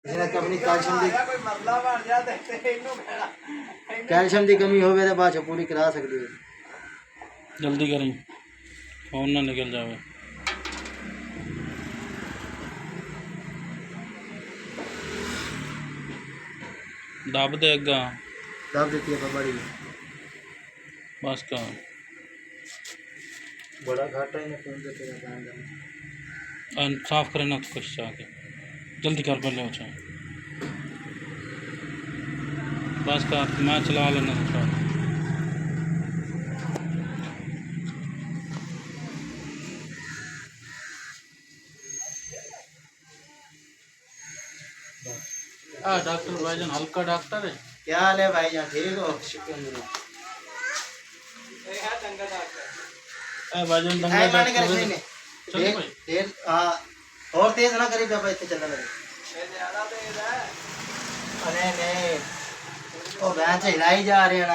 इसने अपनी कैल्शियम की कमी होवे तो बाद पूरी करा सकती है। जल्दी करें फोन ना निकल जावे। दब देगा दब देती है बड़ी बस का बड़ा घाटा है फोन पे तेरा काम करना। साफ करे ना तो कुछ जाके जल्दी कर पहले हो चाहे बस का मैं चला लेना तो डॉक्टर भाईजान हल्का डॉक्टर है। क्या हाल है भाईजान, ठीक हो? शुक्र भाईजान चल भाई तेज, हाँ और तेज ना करी पापा, इतने चलने लगे। अरे नहीं, ओ भैंस हिलाई जा रहे हैं ना।